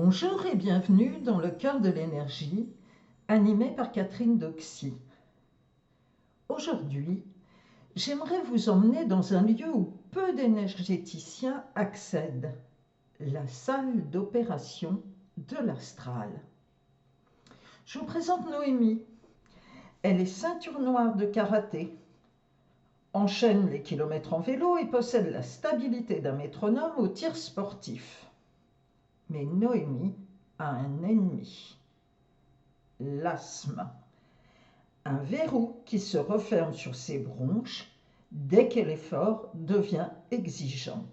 Bonjour et bienvenue dans le cœur de l'énergie, animé par Catherine Doxy. Aujourd'hui, j'aimerais vous emmener dans un lieu où peu d'énergéticiens accèdent, la salle d'opération de l'astral. Je vous présente Noémie. Elle est ceinture noire de karaté, enchaîne les kilomètres en vélo et possède la stabilité d'un métronome au tir sportif. Mais Noémie a un ennemi, l'asthme, un verrou qui se referme sur ses bronches dès que l'effort devient exigeant.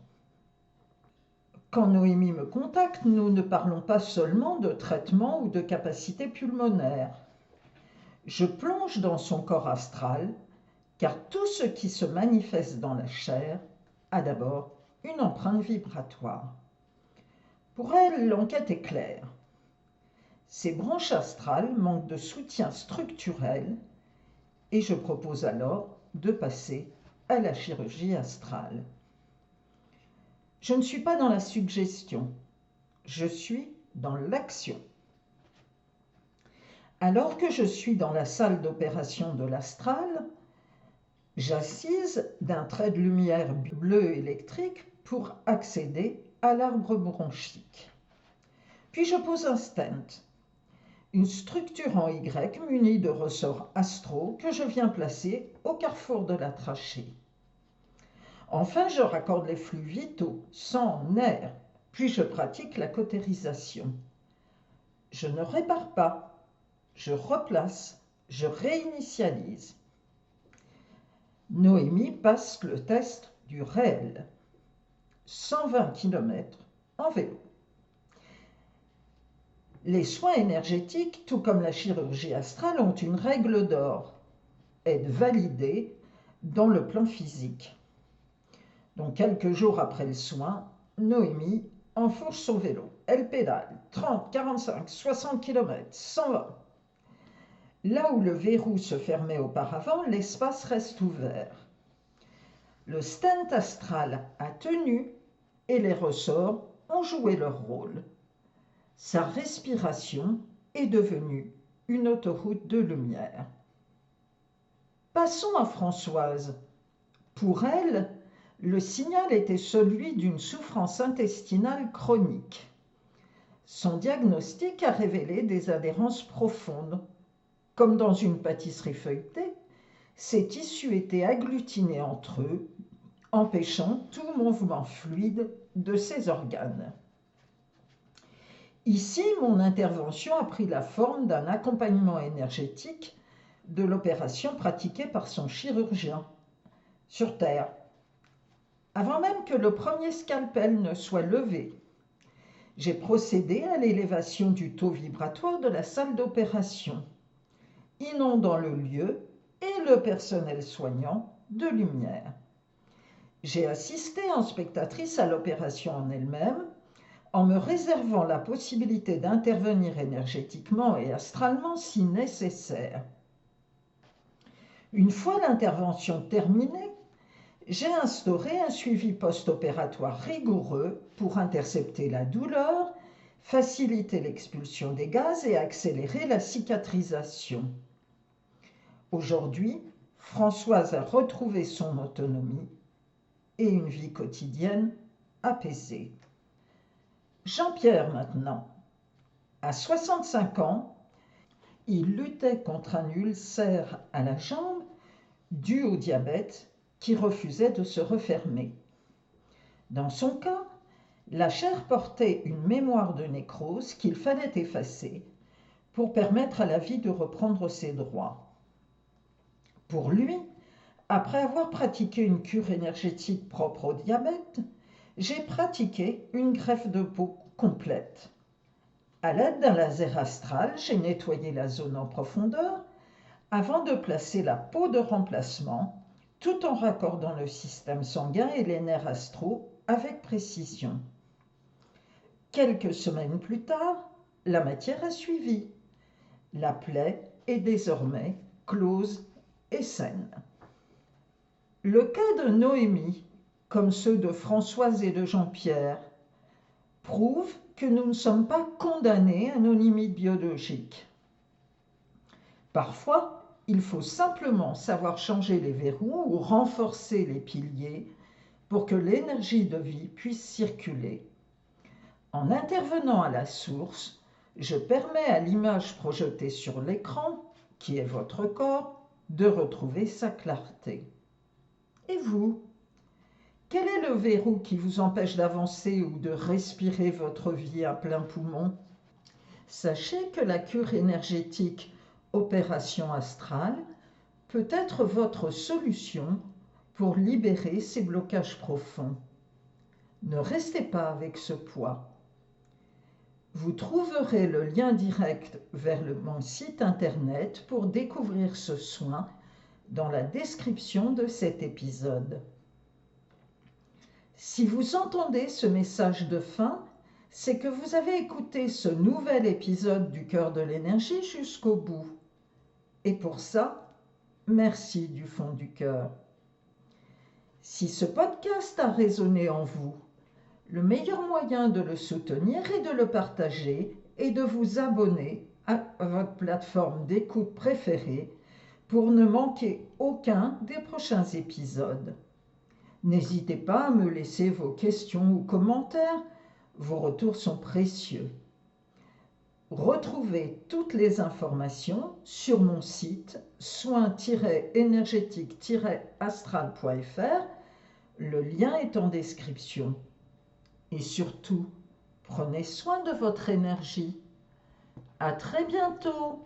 Quand Noémie me contacte, nous ne parlons pas seulement de traitement ou de capacité pulmonaire. Je plonge dans son corps astral, car tout ce qui se manifeste dans la chair a d'abord une empreinte vibratoire. Pour elle, l'enquête est claire. Ses branches astrales manquent de soutien structurel et je propose alors de passer à la chirurgie astrale. Je ne suis pas dans la suggestion, je suis dans l'action. Alors que je suis dans la salle d'opération de l'astral, j'assise d'un trait de lumière bleu électrique pour accéder à l'arbre bronchique. Puis je pose un stent, une structure en Y munie de ressorts astraux que je viens placer au carrefour de la trachée. Enfin, je raccorde les flux vitaux, sang, nerfs, puis je pratique la cautérisation. Je ne répare pas, je replace, je réinitialise. Noémie passe le test du réel. 120 km en vélo. Les soins énergétiques, tout comme la chirurgie astrale, ont une règle d'or, être validés dans le plan physique. Donc, quelques jours après le soin, Noémie enfourche son vélo. Elle pédale 30, 45, 60 km, 120. Là où le verrou se fermait auparavant, l'espace reste ouvert. Le stent astral a tenu et les ressorts ont joué leur rôle. Sa respiration est devenue une autoroute de lumière. Passons à Françoise. Pour elle, le signal était celui d'une souffrance intestinale chronique. Son diagnostic a révélé des adhérences profondes. Comme dans une pâtisserie feuilletée, ces tissus étaient agglutinés entre eux, empêchant tout mouvement fluide de ses organes. Ici, mon intervention a pris la forme d'un accompagnement énergétique de l'opération pratiquée par son chirurgien, sur Terre, avant même que le premier scalpel ne soit levé. J'ai procédé à l'élévation du taux vibratoire de la salle d'opération, inondant le lieu et le personnel soignant de lumière. J'ai assisté en spectatrice à l'opération en elle-même, en me réservant la possibilité d'intervenir énergétiquement et astralement si nécessaire. Une fois l'intervention terminée, j'ai instauré un suivi post-opératoire rigoureux pour intercepter la douleur, faciliter l'expulsion des gaz et accélérer la cicatrisation. Aujourd'hui, Françoise a retrouvé son autonomie et une vie quotidienne apaisée. Jean-Pierre maintenant. À 65 ans, il luttait contre un ulcère à la jambe dû au diabète qui refusait de se refermer. Dans son cas, la chair portait une mémoire de nécrose qu'il fallait effacer pour permettre à la vie de reprendre ses droits. Pour lui, après avoir pratiqué une cure énergétique propre au diabète, j'ai pratiqué une greffe de peau complète. À l'aide d'un laser astral, j'ai nettoyé la zone en profondeur avant de placer la peau de remplacement, tout en raccordant le système sanguin et les nerfs astraux avec précision. Quelques semaines plus tard, la matière a suivi. La plaie est désormais close et saine. Le cas de Noémie, comme ceux de Françoise et de Jean-Pierre, prouve que nous ne sommes pas condamnés à nos limites biologiques. Parfois, il faut simplement savoir changer les verrous ou renforcer les piliers pour que l'énergie de vie puisse circuler. En intervenant à la source, je permets à l'image projetée sur l'écran, qui est votre corps, de retrouver sa clarté. Et vous? Quel est le verrou qui vous empêche d'avancer ou de respirer votre vie à plein poumon? Sachez que la cure énergétique Opération Astrale peut être votre solution pour libérer ces blocages profonds. Ne restez pas avec ce poids. Vous trouverez le lien direct vers mon site internet pour découvrir ce soin dans la description de cet épisode. Si vous entendez ce message de fin, c'est que vous avez écouté ce nouvel épisode du Cœur de l'énergie jusqu'au bout. Et pour ça, merci du fond du cœur. Si ce podcast a résonné en vous, le meilleur moyen de le soutenir et de le partager est de vous abonner à votre plateforme d'écoute préférée pour ne manquer aucun des prochains épisodes. N'hésitez pas à me laisser vos questions ou commentaires, vos retours sont précieux. Retrouvez toutes les informations sur mon site soins-énergétique-astral.fr, le lien est en description. Et surtout, prenez soin de votre énergie. À très bientôt!